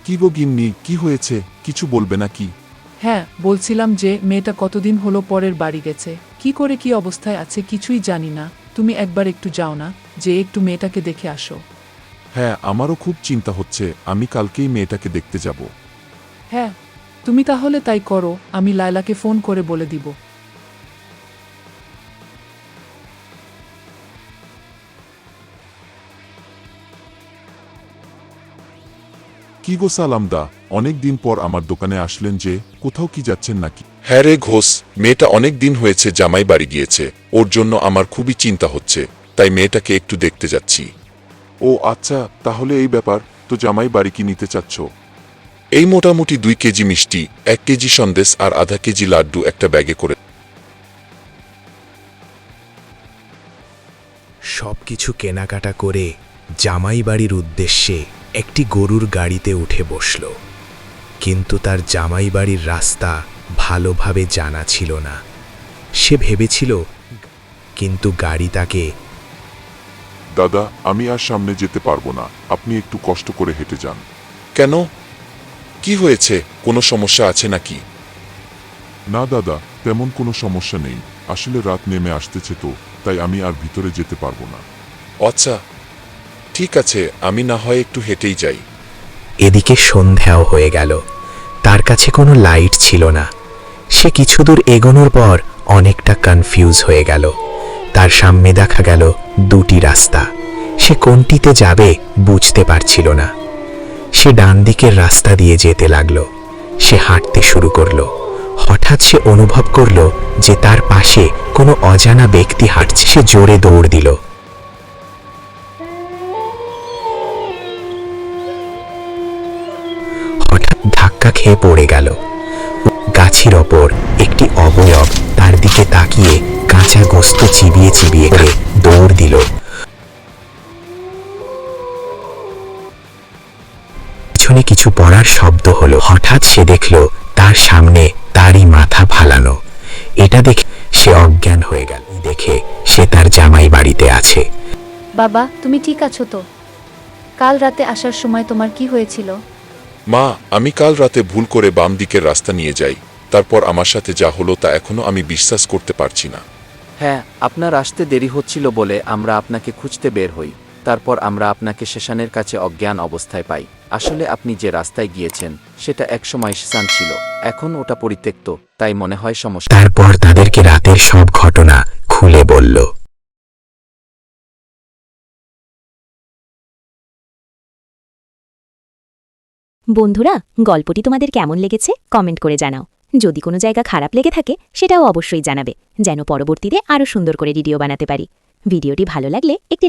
কি গো গিন্নি, কি হয়েছে? কিছু বলবে নাকি? হ্যাঁ, বলছিলাম যে মেয়েটা কতদিন হলো পরের বাড়ি গেছে, কি করে কি অবস্থায় আছে কিছুই জানি না। তুমি একবার একটু যাও না, যে একটু মেয়েটাকে দেখে আসো। হ্যাঁ, আমারও খুব চিন্তা হচ্ছে। আমি কালকেই মেয়েটাকে দেখতে যাব। হ্যাঁ, তুমি তাহলে তাই করো, আমি লায়লাকে ফোন করে বলে দিব। কি গো সালামদা, অনেক দিন পর আমার দোকানে আসলেন যে, কোথাও কি যাচ্ছেন নাকি? হ্যাঁ রে ঘোষ, মেয়েটা অনেক দিন হয়েছে জামাই বাড়ি গিয়েছে, ওর জন্য আমার খুবই চিন্তা হচ্ছে, তাই মেয়েটাকে একটু দেখতে যাচ্ছি। ও আচ্ছা, তাহলে এই ব্যাপার। তো জামাই বাড়ি কি নিতে চাচ্ছ? এই মোটামুটি 2 কেজি মিষ্টি, 1 কেজি সন্দেশ আর আধা কেজি লাড্ডু একটা ব্যাগে করে। সবকিছু কেনাকাটা করে জামাই বাড়ির উদ্দেশ্যে একটি গরুর গাড়িতে উঠে বসল, কিন্তু তার জামাই বাড়ির রাস্তা ভালোভাবে জানা ছিল না। সে ভেবেছিল, কিন্তু গাড়ি তাকে, দাদা, আমি আর সামনে যেতে পারবো না, আপনি একটু কষ্ট করে হেঁটে যান। কেন? কি হয়েছে? কোনো সমস্যা আছে নাকি? না দাদা, তেমন কোনো সমস্যা নেই। আসলে রাত নেমে আসতেছে তো, তাই আমি আর ভিতরে যেতে পারবো না। আচ্ছা, ঠিক আছে, আমি না হয় একটু হেঁটেই যাই। এদিকে সন্ধ্যাও হয়ে গেল। তার কাছে কোনো লাইট ছিল না। সে কিছু দূর এগোনোর পর অনেকটা কনফিউজ হয়ে গেল। তার সামনে দেখা গেল 2টি রাস্তা। সে কোনটিতে যাবে বুঝতে পারছিল না। সে ডান দিকের রাস্তা দিয়ে যেতে লাগলো। সে হাঁটতে শুরু করলো। হঠাৎ সে অনুভব করলো যে তার পাশে কোনো অজানা ব্যক্তি হাঁটছে। সে জোরে দৌড় দিল। হঠাৎ ধাক্কা খেয়ে পড়ে গেল। গাছের ওপর একটি অবয়ব তার দিকে তাকিয়ে কাঁচা গোস্ত চিবিয়ে চিবিয়ে করে দৌড় দিল। পিছনে কিছু পড়ার শব্দ হলো। হঠাৎ সে দেখল তার সামনে তারই মাথা ফালানো। এটা দেখে সে অজ্ঞান হয়ে গেল। দেখে সে তার জামাই বাড়িতে আছে। বাবা, তুমি ঠিক আছো তো? কাল রাতে আসার সময় তোমার কি হয়েছিল? মা, আমি কাল রাতে ভুল করে বাম দিকের রাস্তা নিয়ে যাই, তারপর আমার সাথে যা হলো তা এখনো আমি বিশ্বাস করতে পারছি না। হ্যাঁ, আপনার আসতে দেরি হচ্ছিল বলে আমরা আপনাকে খুঁজতে বের হই। তারপর আমরা আপনাকে শ্মশানের কাছে অজ্ঞান অবস্থায় পাই। আসলে আপনি যে রাস্তায় গিয়েছেন সেটা একসময় শ্মশান ছিল, এখন ওটা পরিত্যক্ত, তাই মনে হয় সমস্যা। তারপর তাদেরকে রাতের সব ঘটনা খুলে বলল। বন্ধুরা, গল্পটি তোমাদের কেমন লেগেছে কমেন্ট করে জানাও। যদি কোনো জায়গা খারাপ লেগে থাকে সেটাও অবশ্যই জানাবে, যেন পরবর্তীতে আরও সুন্দর করে ভিডিও বানাতে পারি। ভিডিওটি ভালো লাগলে একটি